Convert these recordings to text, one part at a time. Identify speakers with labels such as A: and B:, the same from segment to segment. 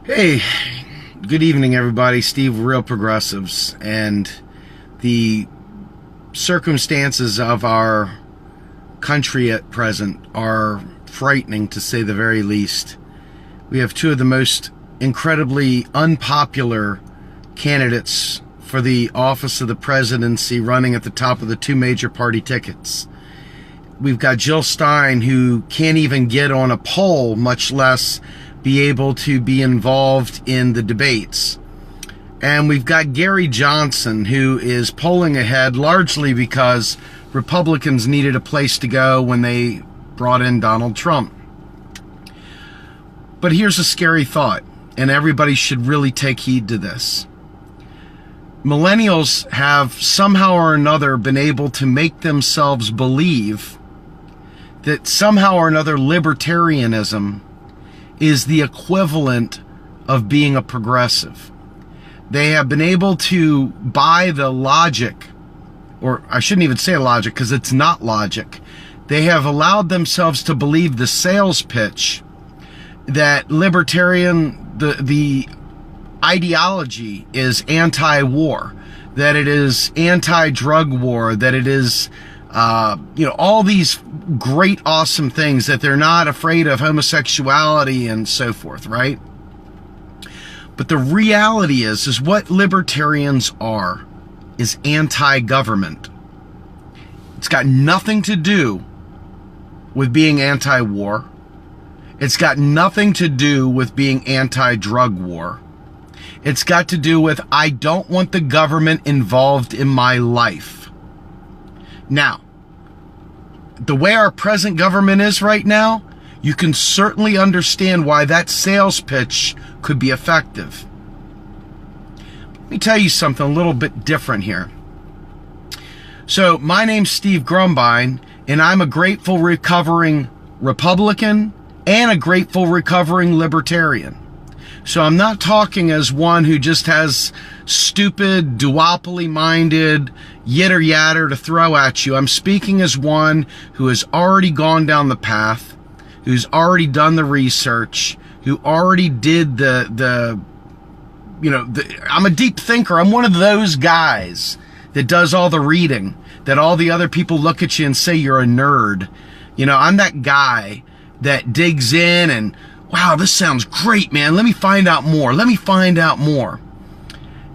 A: Hey, good evening, everybody. Steve, Real Progressives. And the circumstances of our country at present are frightening, to say the very least. We have two of the most incredibly unpopular candidates for the office of the presidency running at the top of the two major party tickets. We've got Jill Stein, who can't even get on a poll, much less be able to be involved in the debates. And we've got Gary Johnson, who is polling ahead largely because Republicans needed a place to go when they brought in Donald Trump. But here's a scary thought, and everybody should really take heed to this. Millennials have somehow or another been able to make themselves believe that somehow or another libertarianism is the equivalent of being a progressive. They have been able to buy the logic, or I shouldn't even say logic because it's not logic. They have allowed themselves to believe the sales pitch that the ideology is anti-war, that it is anti-drug war, that it is all these great, awesome things, that they're not afraid of homosexuality and so forth, right? But the reality is what libertarians are is anti-government. It's got nothing to do with being anti-war. It's got nothing to do with being anti-drug war. It's got to do with, I don't want the government involved in my life. Now, the way our present government is right now, you can certainly understand why that sales pitch could be effective. Let me tell you something a little bit different here. So, my name's Steve Grumbine, and I'm a grateful recovering Republican and a grateful recovering libertarian. So I'm not talking as one who just has stupid, duopoly-minded yitter-yatter to throw at you. I'm speaking as one who has already gone down the path, who's already done the research, who already did I'm a deep thinker. I'm one of those guys that does all the reading, that all the other people look at you and say you're a nerd. I'm that guy that digs in and, wow, this sounds great, man. Let me find out more.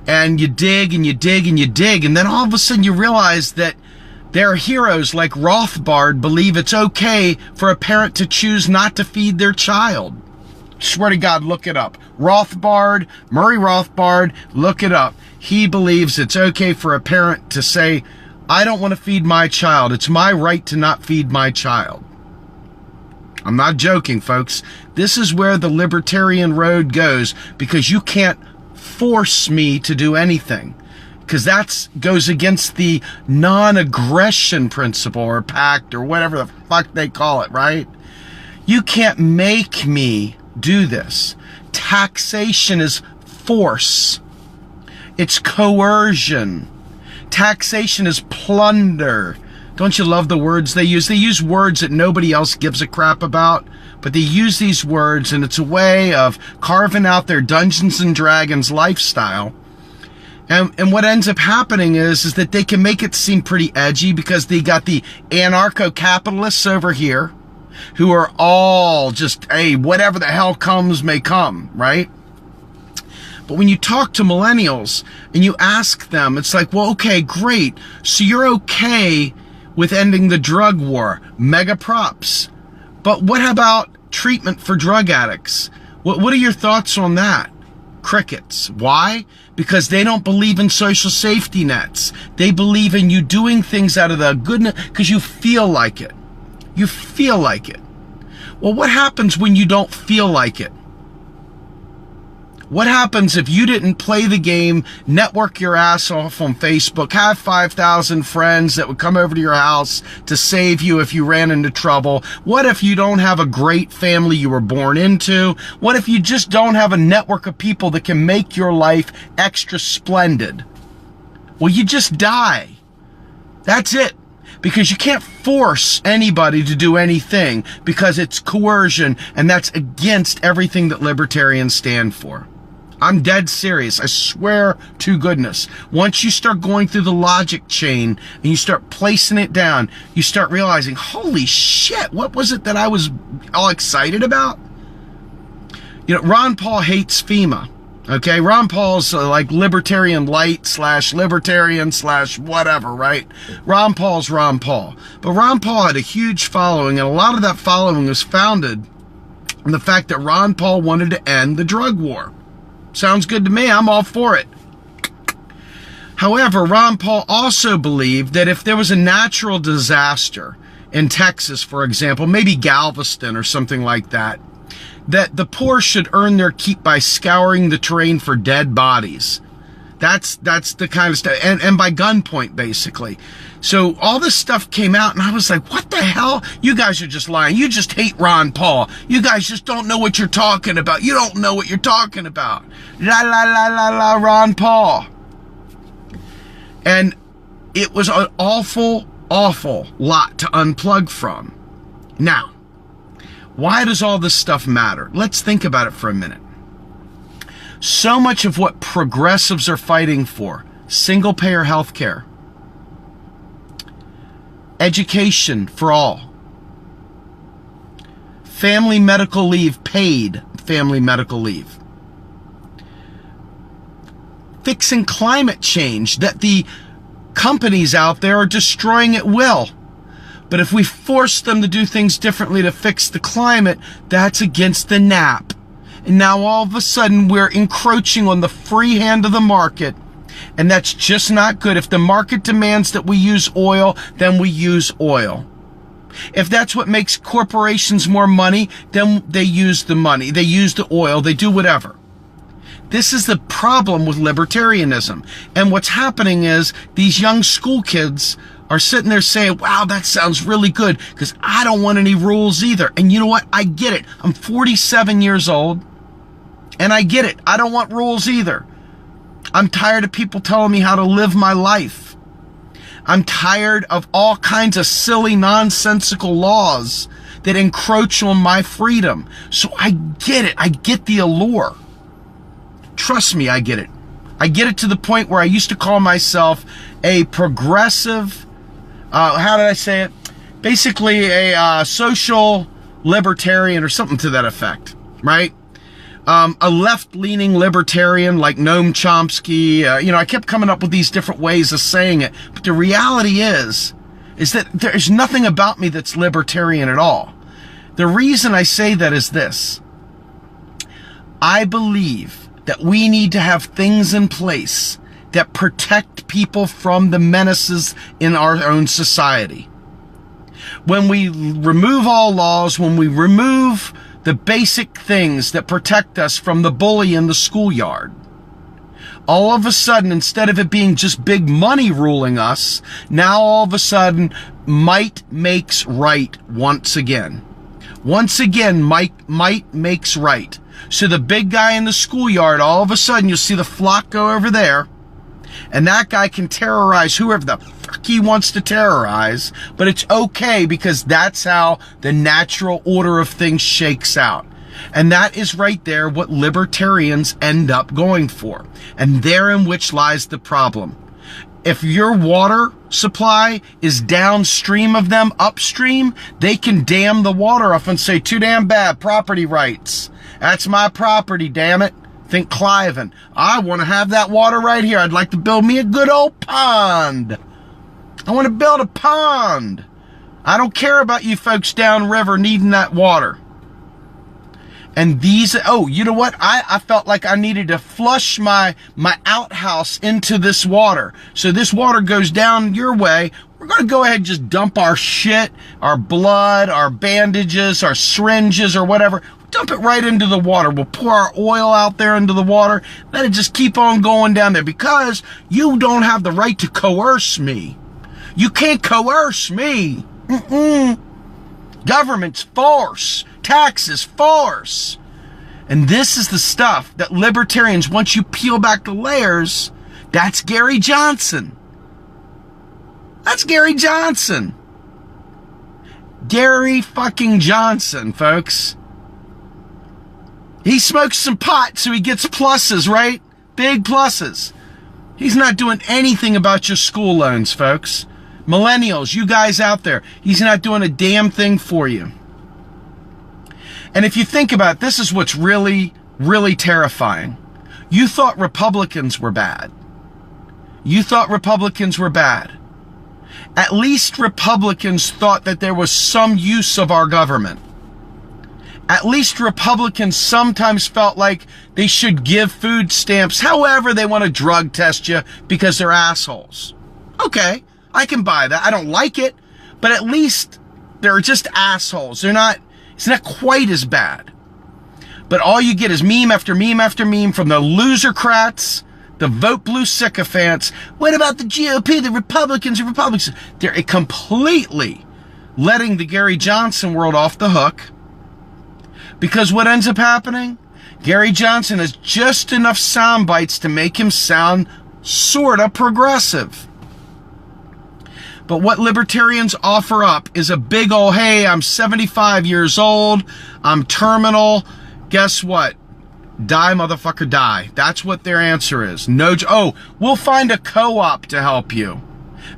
A: And you dig and you dig and you dig. And then all of a sudden you realize that their heroes like Rothbard believe it's okay for a parent to choose not to feed their child. Swear to God, look it up. Murray Rothbard, look it up. He believes it's okay for a parent to say, I don't want to feed my child. It's my right to not feed my child. I'm not joking, folks. This is where the libertarian road goes, because you can't force me to do anything, because that goes against the non-aggression principle or pact or whatever the fuck they call it, right? You can't make me do this. Taxation is force. It's coercion. Taxation is plunder. Don't you love the words they use? They use words that nobody else gives a crap about, but they use these words, and it's a way of carving out their Dungeons and Dragons lifestyle. And what ends up happening is that they can make it seem pretty edgy, because they got the anarcho-capitalists over here who are all just, hey, whatever the hell comes may come, right? But when you talk to millennials and you ask them, it's like, well, okay, great. So you're okay with ending the drug war. Mega props. But what about treatment for drug addicts? What are your thoughts on that? Crickets. Why? Because they don't believe in social safety nets. They believe in you doing things out of the goodness, because you feel like it. You feel like it. Well, what happens when you don't feel like it? What happens if you didn't play the game, network your ass off on Facebook, have 5,000 friends that would come over to your house to save you if you ran into trouble? What if you don't have a great family you were born into? What if you just don't have a network of people that can make your life extra splendid? Well, you just die. That's it. because you can't force anybody to do anything because it's coercion, and that's against everything that libertarians stand for. I'm dead serious. I swear to goodness. Once you start going through the logic chain and you start placing it down, you start realizing, holy shit, what was it that I was all excited about? You know, Ron Paul hates FEMA. Okay, Ron Paul's like libertarian light / libertarian / whatever, right? Ron Paul's Ron Paul. But Ron Paul had a huge following, and a lot of that following was founded on the fact that Ron Paul wanted to end the drug war. Sounds good to me. I'm all for it. However, Ron Paul also believed that if there was a natural disaster in Texas, for example, maybe Galveston or something like that, that the poor should earn their keep by scouring the terrain for dead bodies. That's the kind of stuff, and by gunpoint, basically. So all this stuff came out, and I was like, what the hell? You guys are just lying. You just hate Ron Paul. You guys just don't know what you're talking about. You don't know what you're talking about. La, la, la, la, la, Ron Paul. And it was an awful, awful lot to unplug from. Now, why does all this stuff matter? Let's think about it for a minute. So much of what progressives are fighting for, single-payer health care, education for all, family medical leave, paid family medical leave, fixing climate change that the companies out there are destroying at will. But if we force them to do things differently to fix the climate, that's against the NAP. And now all of a sudden we're encroaching on the free hand of the market, and that's just not good. If the market demands that we use oil, then we use oil. If that's what makes corporations more money, then they use the money. They use the oil. They do whatever. This is the problem with libertarianism. And what's happening is these young school kids are sitting there saying, wow, that sounds really good, because I don't want any rules either. And you know what? I get it. I'm 47 years old, and I get it. I don't want rules either. I'm tired of people telling me how to live my life. I'm tired of all kinds of silly, nonsensical laws that encroach on my freedom. So I get it. I get the allure. Trust me, I get it. I get it to the point where I used to call myself a progressive, how did I say it? Basically a social libertarian or something to that effect, right? A left-leaning libertarian like Noam Chomsky. I kept coming up with these different ways of saying it. But the reality is that there's nothing about me that's libertarian at all. The reason I say that is this. I believe that we need to have things in place that protect people from the menaces in our own society. When we remove all laws, when we remove the basic things that protect us from the bully in the schoolyard, all of a sudden, instead of it being just big money ruling us, now all of a sudden, might makes right once again. Once again, might makes right. So the big guy in the schoolyard, all of a sudden, you'll see the flock go over there, and that guy can terrorize whoever the fuck he wants to terrorize, but it's okay because that's how the natural order of things shakes out. And that is right there what libertarians end up going for. And therein which lies the problem. If your water supply is downstream of them, upstream, they can dam the water off and say, too damn bad, property rights. That's my property, damn it. Think Cliven. I want to have that water right here. I'd like to build me a good old pond. I want to build a pond. I don't care about you folks downriver needing that water. And these, oh, you know what? I felt like I needed to flush my outhouse into this water. So this water goes down your way. We're going to go ahead and just dump our shit, our blood, our bandages, our syringes, or whatever. Dump it right into the water. We'll pour our oil out there into the water. Let it just keep on going down there, because you don't have the right to coerce me. You can't coerce me. Government's force. Taxes, force. And this is the stuff that libertarians, once you peel back the layers, that's Gary Johnson. That's Gary Johnson. Gary fucking Johnson, folks. He smokes some pot, so he gets pluses, right? Big pluses. He's not doing anything about your school loans, folks. Millennials, you guys out there, he's not doing a damn thing for you. And if you think about it, this is what's really, really terrifying. You thought Republicans were bad. You thought Republicans were bad. At least Republicans thought that there was some use of our government. At least Republicans sometimes felt like they should give food stamps, however they want to drug test you because they're assholes. Okay, I can buy that. I don't like it, but at least they're just assholes. It's not quite as bad. But all you get is meme after meme after meme from the losercrats, the vote blue sycophants. What about the GOP, the Republicans? They're completely letting the Gary Johnson world off the hook. Because what ends up happening? Gary Johnson has just enough sound bites to make him sound sort of progressive. But what libertarians offer up is a big old, hey, I'm 75 years old, I'm terminal, guess what? Die, motherfucker, die. That's what their answer is. We'll find a co-op to help you.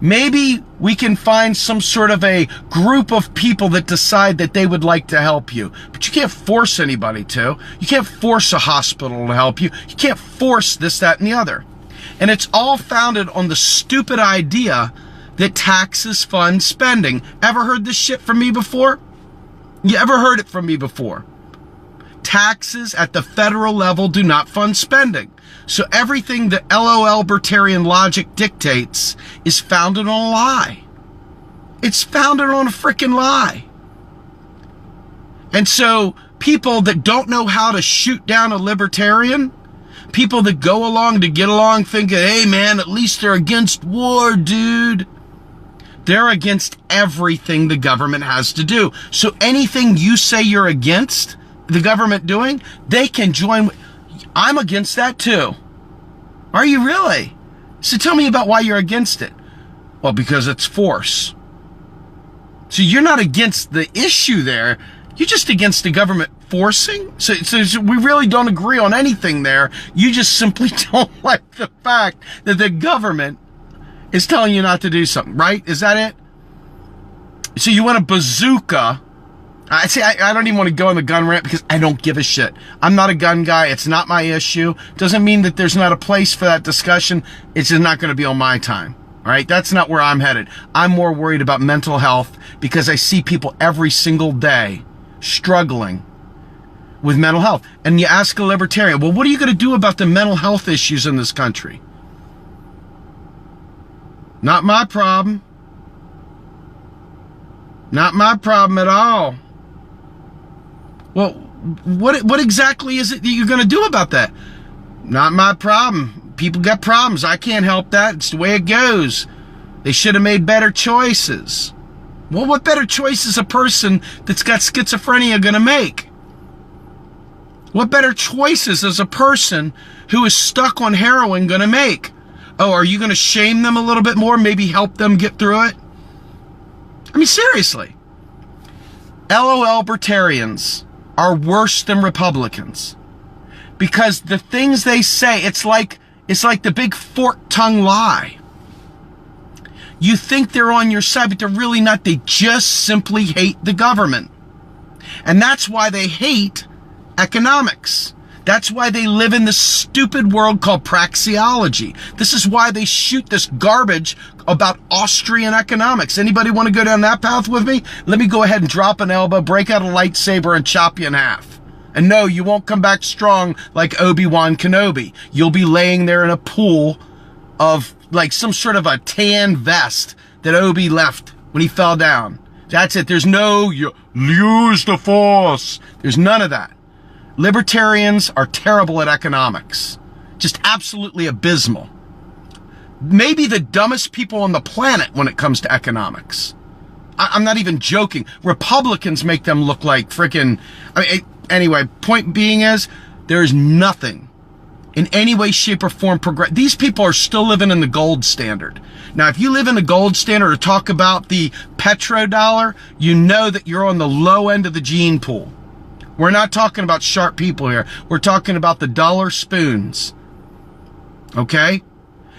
A: Maybe we can find some sort of a group of people that decide that they would like to help you. But you can't force anybody to. You can't force a hospital to help you. You can't force this, that, and the other. And it's all founded on the stupid idea that taxes fund spending. Ever heard this shit from me before? You ever heard it from me before? Taxes at the federal level do not fund spending. So everything that LOL libertarian logic dictates is founded on a lie. It's founded on a freaking lie. And so people that don't know how to shoot down a libertarian, people that go along to get along thinking, hey man, at least they're against war, dude. They're against everything the government has to do. So anything you say you're against the government doing, they can join. I'm against that too. Are you really? So tell me about why you're against it. Well, because it's force. So you're not against the issue there. You're just against the government forcing? So we really don't agree on anything there. You just simply don't like the fact that the government is telling you not to do something, right? Is that it? So you want a bazooka. I don't even want to go on the gun rant because I don't give a shit. I'm not a gun guy. It's not my issue. Doesn't mean that there's not a place for that discussion. It's just not going to be on my time. All right? That's not where I'm headed. I'm more worried about mental health because I see people every single day struggling with mental health. And you ask a libertarian, well, what are you going to do about the mental health issues in this country? Not my problem. Not my problem at all. Well, what exactly is it that you're going to do about that? Not my problem. People got problems. I can't help that. It's the way it goes. They should have made better choices. Well, what better choice is a person that's got schizophrenia going to make? What better choices is a person who is stuck on heroin going to make? Oh, are you going to shame them a little bit more? Maybe help them get through it? I mean, seriously. LOL libertarians are worse than Republicans. Because the things they say, it's like the big fork-tongued lie. You think they're on your side, but they're really not. They just simply hate the government. And that's why they hate economics. That's why they live in this stupid world called praxeology. This is why they shoot this garbage about Austrian economics. Anybody want to go down that path with me? Let me go ahead and drop an elbow, break out a lightsaber, and chop you in half. And no, you won't come back strong like Obi-Wan Kenobi. You'll be laying there in a pool of like some sort of a tan vest that Obi left when he fell down. That's it. There's no, you use the force. There's none of that. Libertarians are terrible at economics. Just absolutely abysmal. Maybe the dumbest people on the planet when it comes to economics. I'm not even joking. Republicans make them look like freaking... anyway, point being is, there's nothing in any way, shape, or form progress. These people are still living in the gold standard. Now, if you live in the gold standard or talk about the petrodollar, you know that you're on the low end of the gene pool. We're not talking about sharp people here. We're talking about the dollar spoons. Okay?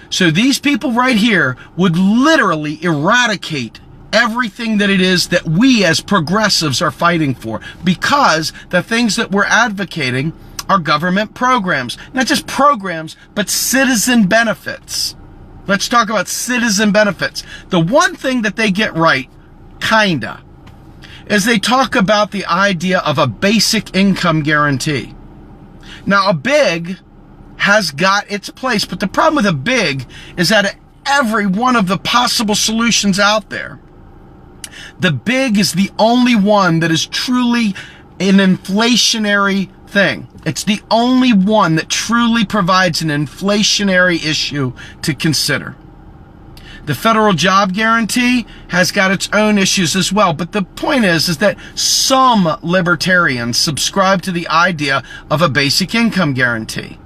A: So these people right here would literally eradicate everything that it is that we as progressives are fighting for, because the things that we're advocating are government programs. Not just programs, but citizen benefits. Let's talk about citizen benefits. The one thing that they get right, kinda, is they talk about the idea of a basic income guarantee. Now, a big has got its place, but the problem with a big is that every one of the possible solutions out there, the big is the only one that is truly an inflationary thing. It's the only one that truly provides an inflationary issue to consider. The federal job guarantee has got its own issues as well. But the point is that some libertarians subscribe to the idea of a basic income guarantee.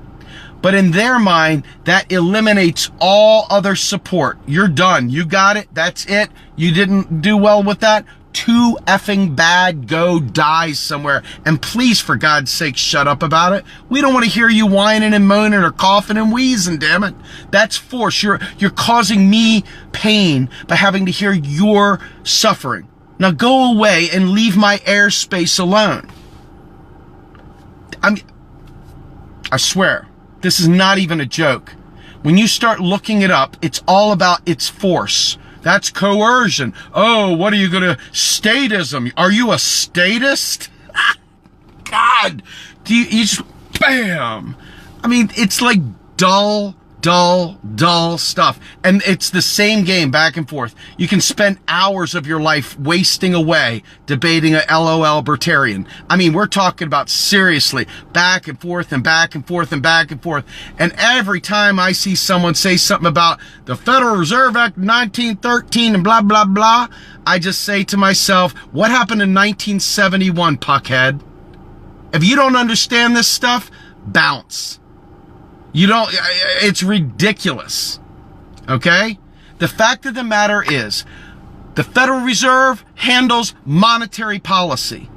A: But in their mind, that eliminates all other support. You're done. You got it. That's it. You didn't do well with that. Too effing bad. Go die somewhere. And please, for God's sake, shut up about it. We don't want to hear you whining and moaning or coughing and wheezing, damn it. That's force. You're causing me pain by having to hear your suffering. Now go away and leave my airspace alone. I swear, this is not even a joke. When you start looking it up, it's all about its force. That's coercion. Oh, what are you gonna, statism? Are you a statist? God, you just, bam. I mean, it's like dull stuff. And it's the same game back and forth. You can spend hours of your life wasting away debating a LOL libertarian. I mean, we're talking about seriously back and forth and back and forth and back and forth. And every time I see someone say something about the Federal Reserve Act 1913 and blah, blah, blah, I just say to myself, what happened in 1971, puckhead? If you don't understand this stuff, bounce. You don't, it's ridiculous, okay? The fact of the matter is, the Federal Reserve handles monetary policy.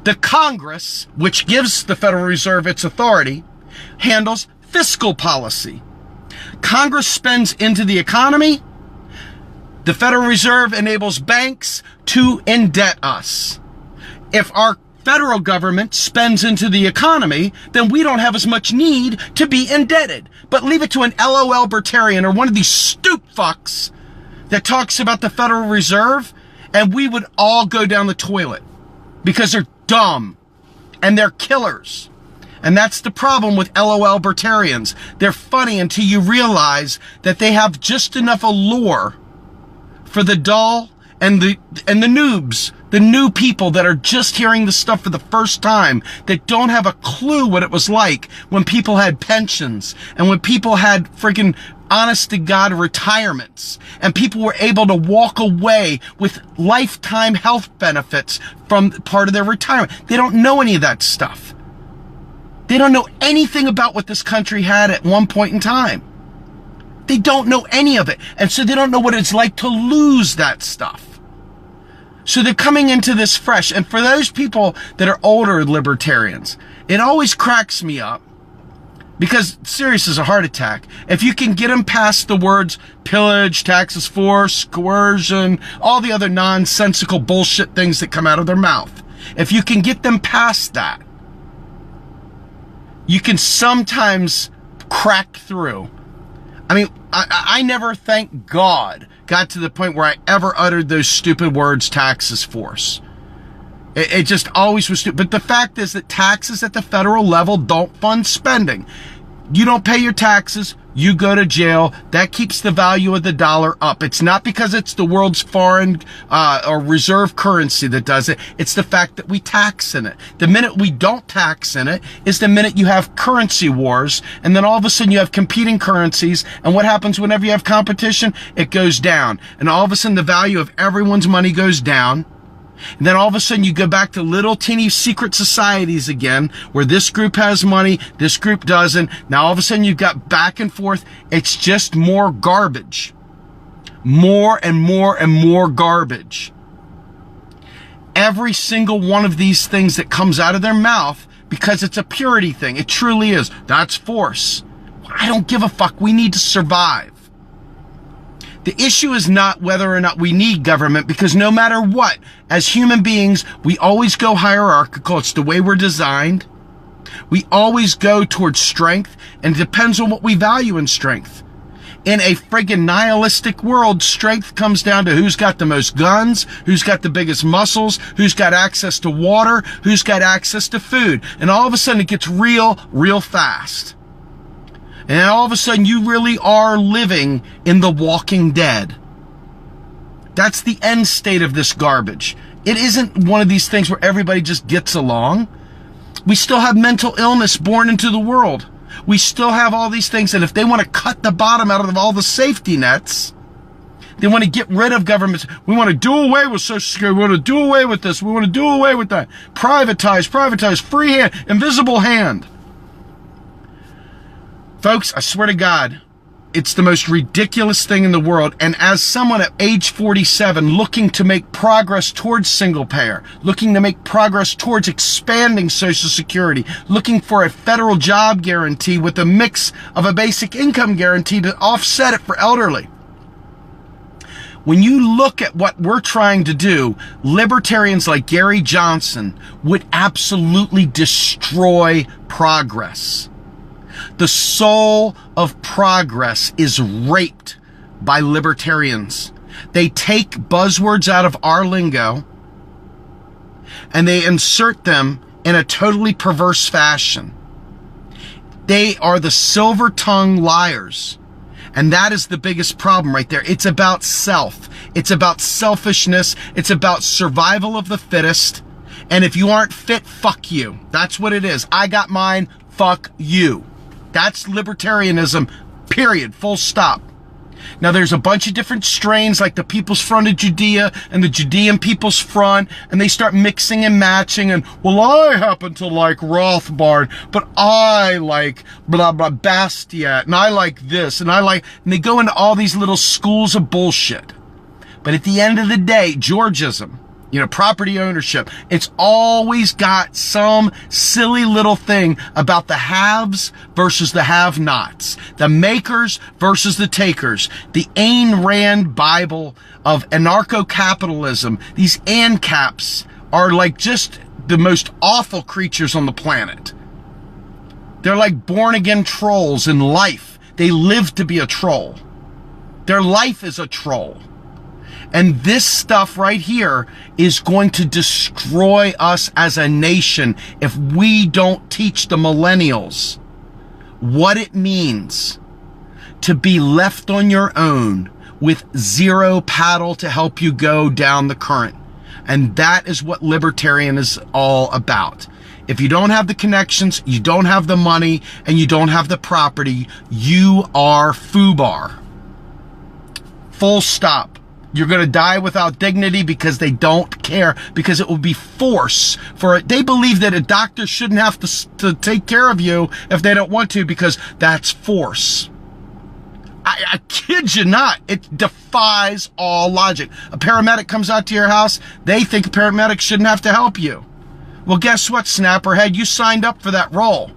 A: The Congress, which gives the Federal Reserve its authority, handles fiscal policy. Congress spends into the economy. The Federal Reserve enables banks to indebt us. If our federal government spends into the economy, then we don't have as much need to be indebted. But leave it to an LOL libertarian or one of these stoop fucks that talks about the Federal Reserve, and we would all go down the toilet because they're dumb and they're killers. And that's the problem with LOL libertarians. They're funny until you realize that they have just enough allure for the dull and the noobs, the new people that are just hearing the stuff for the first time, that don't have a clue what it was like when people had pensions and when people had freaking honest to God retirements and people were able to walk away with lifetime health benefits from part of their retirement. They don't know any of that stuff. They don't know anything about what this country had at one point in time. They don't know any of it. And so they don't know what it's like to lose that stuff. So they're coming into this fresh. And for those people that are older libertarians, it always cracks me up because serious as a heart attack. If you can get them past the words pillage, taxes, force, coercion, all the other nonsensical bullshit things that come out of their mouth. If you can get them past that, you can sometimes crack through. I mean, I never, thank God, got to the point where I ever uttered those stupid words, taxes, force. It just always was stupid. But the fact is that taxes at the federal level don't fund spending. You don't pay your taxes, you go to jail. That keeps the value of the dollar up. It's not because it's the world's foreign or reserve currency that does it. It's the fact that we tax in it. The minute we don't tax in it is the minute you have currency wars, and then all of a sudden you have competing currencies, and what happens whenever you have competition? It goes down. And all of a sudden the value of everyone's money goes down, And then all of a sudden you go back to little teeny secret societies again, where this group has money, this group doesn't. Now all of a sudden you've got back and forth. It's just more garbage. More and more and more garbage. Every single one of these things that comes out of their mouth, because it's a purity thing, it truly is. That's force. I don't give a fuck. We need to survive. The issue is not whether or not we need government, because no matter what, as human beings, we always go hierarchical. It's the way we're designed. We always go towards strength, and it depends on what we value in strength. In a friggin' nihilistic world, strength comes down to who's got the most guns, who's got the biggest muscles, who's got access to water, who's got access to food. And all of a sudden it gets real fast. And all of a sudden you really are living in The Walking Dead. That's the end state of this garbage. It isn't one of these things where everybody just gets along. We still have mental illness born into the world. We still have all these things, and if they want to cut the bottom out of all the safety nets, they want to get rid of governments. We want to do away with Social Security. We want to do away with this. We want to do away with that. Privatize, free hand, invisible hand. Folks, I swear to God, it's the most ridiculous thing in the world. And as someone at age 47 looking to make progress towards single payer, looking to make progress towards expanding Social Security, looking for a federal job guarantee with a mix of a basic income guarantee to offset it for elderly. When you look at what we're trying to do, libertarians like Gary Johnson would absolutely destroy progress. The soul of progress is raped by libertarians. They take buzzwords out of our lingo and they insert them in a totally perverse fashion. They are the silver-tongued liars. And that is the biggest problem right there. It's about self. It's about selfishness. It's about survival of the fittest. And if you aren't fit, fuck you. That's what it is. I got mine, fuck you. That's libertarianism, period, full stop. Now there's a bunch of different strains like the People's Front of Judea and the Judean People's Front, and they start mixing and matching, and well, I happen to like Rothbard, but I like blah blah Bastiat, and I like this, and they go into all these little schools of bullshit. But at the end of the day, Georgism, property ownership, it's always got some silly little thing about the haves versus the have-nots, the makers versus the takers, the Ayn Rand Bible of anarcho-capitalism. These ANCAPs are like just the most awful creatures on the planet. They're like born-again trolls in life. They live to be a troll. Their life is a troll. And this stuff right here is going to destroy us as a nation if we don't teach the millennials what it means to be left on your own with zero paddle to help you go down the current. And that is what libertarian is all about. If you don't have the connections, you don't have the money, and you don't have the property, you are FUBAR. Full stop. You're going to die without dignity because they don't care, because it will be force for it. They believe that a doctor shouldn't have to take care of you if they don't want to, because that's force. I kid you not. It defies all logic. A paramedic comes out to your house. They think a paramedic shouldn't have to help you. Well, guess what, Snapperhead? You signed up for that role.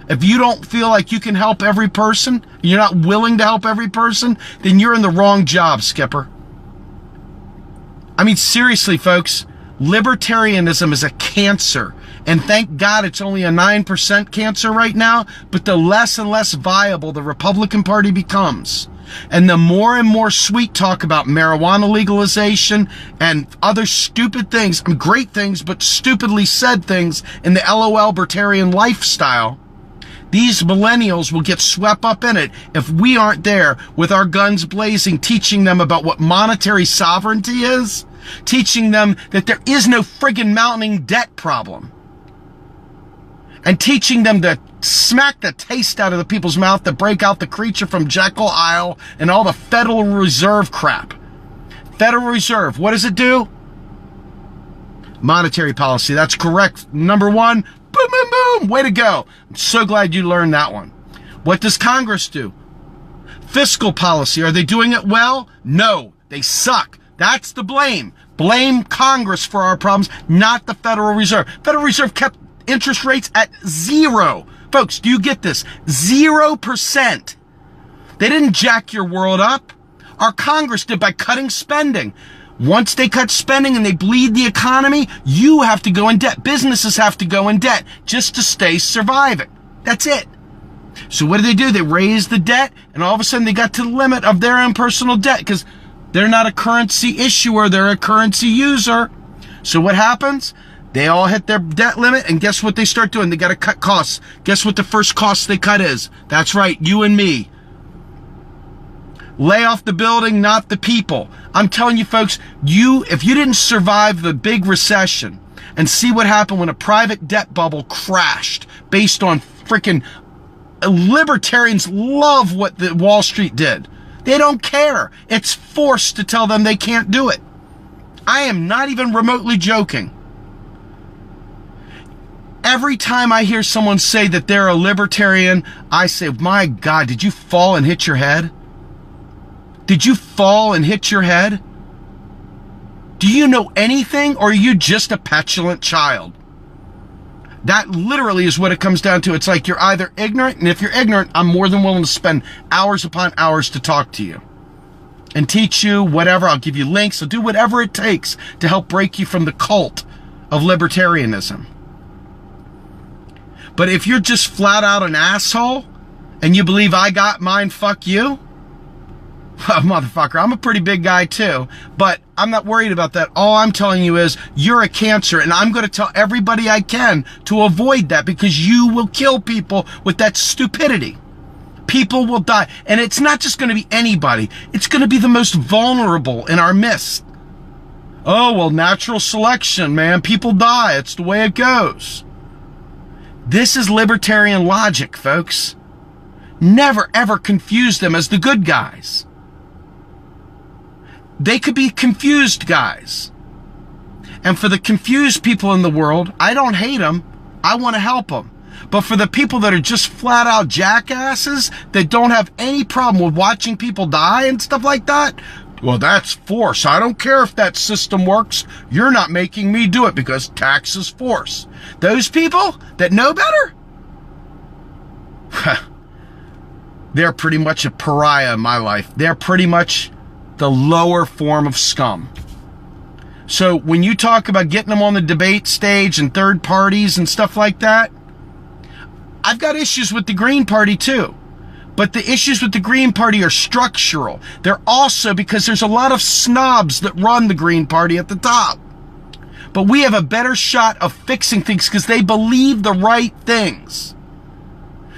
A: If you don't feel like you can help every person, you're not willing to help every person, then you're in the wrong job, Skipper. I mean, seriously, folks, libertarianism is a cancer. And thank God it's only a 9% cancer right now, but the less and less viable the Republican Party becomes, and the more and more sweet talk about marijuana legalization and other stupid things, great things, but stupidly said things in the LOL libertarian lifestyle, these millennials will get swept up in it if we aren't there with our guns blazing, teaching them about what monetary sovereignty is, teaching them that there is no friggin' mounting debt problem, and teaching them to smack the taste out of the people's mouth to break out the creature from Jekyll Isle and all the Federal Reserve crap. Federal Reserve, what does it do? Monetary policy, that's correct. Number one, boom, boom, boom, way to go. I'm so glad you learned that one. What does Congress do? Fiscal policy, are they doing it well? No, they suck. That's the blame. Blame Congress for our problems, not the Federal Reserve. Federal Reserve kept interest rates at 0. Folks, do you get this? 0%. They didn't jack your world up. Our Congress did by cutting spending. Once they cut spending and they bleed the economy, you have to go in debt. Businesses have to go in debt just to stay surviving. That's it. So what do? They raised the debt, and all of a sudden they got to the limit of their own personal debt because they're not a currency issuer, they're a currency user. So what happens? They all hit their debt limit, and guess what they start doing? They got to cut costs. Guess what the first cost they cut is? That's right, you and me. Lay off the building, not the people. I'm telling you folks, if you didn't survive the big recession and see what happened when a private debt bubble crashed based on freaking libertarians love what the Wall Street did. They don't care. It's forced to tell them they can't do it. I am not even remotely joking. Every time I hear someone say that they're a libertarian, I say, my God, did you fall and hit your head? Did you fall and hit your head? Do you know anything, or are you just a petulant child? That literally is what it comes down to. It's like you're either ignorant, and if you're ignorant, I'm more than willing to spend hours upon hours to talk to you and teach you whatever. I'll give you links. I'll do whatever it takes to help break you from the cult of libertarianism. But if you're just flat out an asshole and you believe I got mine, fuck you, well, motherfucker, I'm a pretty big guy too, but I'm not worried about that. All I'm telling you is you're a cancer, and I'm going to tell everybody I can to avoid that, because you will kill people with that stupidity. People will die, and it's not just going to be anybody. It's going to be the most vulnerable in our midst. Oh, well, natural selection, man. People die. It's the way it goes. This is libertarian logic, folks. Never, ever confuse them as the good guys. They could be confused guys. And for the confused people in the world, I don't hate them. I want to help them. But for the people that are just flat out jackasses that don't have any problem with watching people die and stuff like that, well, that's force. I don't care if that system works. You're not making me do it because tax is force. Those people that know better, they're pretty much a pariah in my life. They're pretty much the lower form of scum. So when you talk about getting them on the debate stage and third parties and stuff like that, I've got issues with the Green Party too. But the issues with the Green Party are structural. They're also because there's a lot of snobs that run the Green Party at the top. But we have a better shot of fixing things because they believe the right things.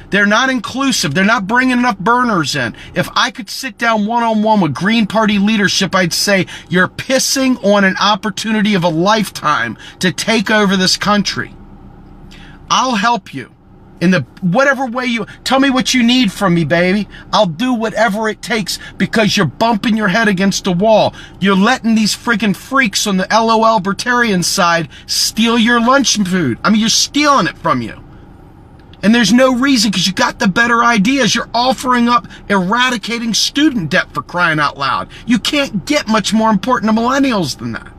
A: They're not inclusive. They're not bringing enough burners in. If I could sit down one-on-one with Green Party leadership, I'd say, you're pissing on an opportunity of a lifetime to take over this country. I'll help you in the whatever way you tell me what you need from me, baby. I'll do whatever it takes because you're bumping your head against a wall. You're letting these freaking freaks on the LOL libertarian side steal your lunch food. I mean, you're stealing it from you. And there's no reason, because you got the better ideas. You're offering up eradicating student debt, for crying out loud. You can't get much more important to millennials than that.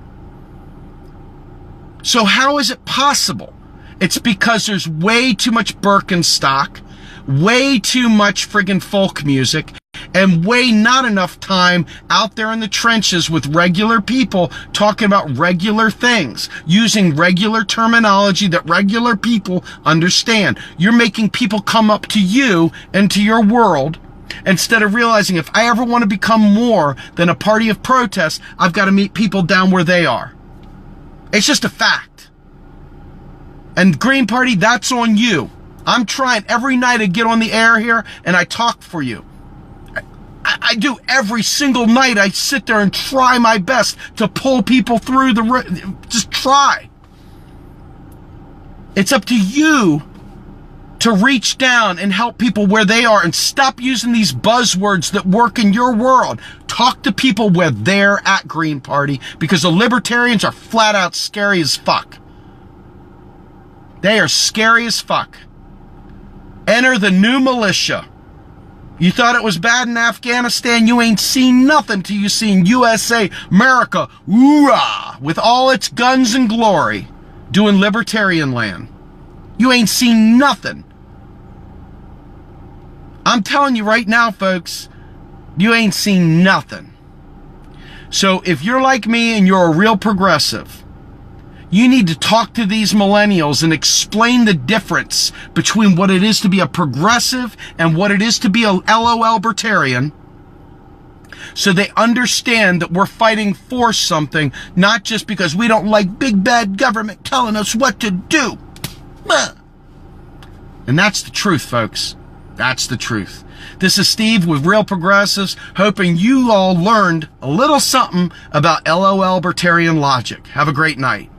A: So how is it possible? It's because there's way too much Birkenstock, way too much friggin' folk music, and way not enough time out there in the trenches with regular people talking about regular things, using regular terminology that regular people understand. You're making people come up to you and to your world instead of realizing if I ever want to become more than a party of protest, I've got to meet people down where they are. It's just a fact. And Green Party, that's on you. I'm trying every night to get on the air here and I talk for you. I do every single night. I sit there and try my best to pull people through just try. It's up to you to reach down and help people where they are and stop using these buzzwords that work in your world. Talk to people where they're at, Green Party, because the libertarians are flat out scary as fuck. They are scary as fuck. Enter the new militia. You thought it was bad in Afghanistan? You ain't seen nothing till you seen USA, America, hoorah, with all its guns and glory, doing libertarian land. You ain't seen nothing. I'm telling you right now, folks, you ain't seen nothing. So if you're like me and you're a real progressive, you need to talk to these millennials and explain the difference between what it is to be a progressive and what it is to be a LOL libertarian, so they understand that we're fighting for something, not just because we don't like big bad government telling us what to do. And that's the truth, folks. That's the truth. This is Steve with Real Progressives, hoping you all learned a little something about LOL libertarian logic. Have a great night.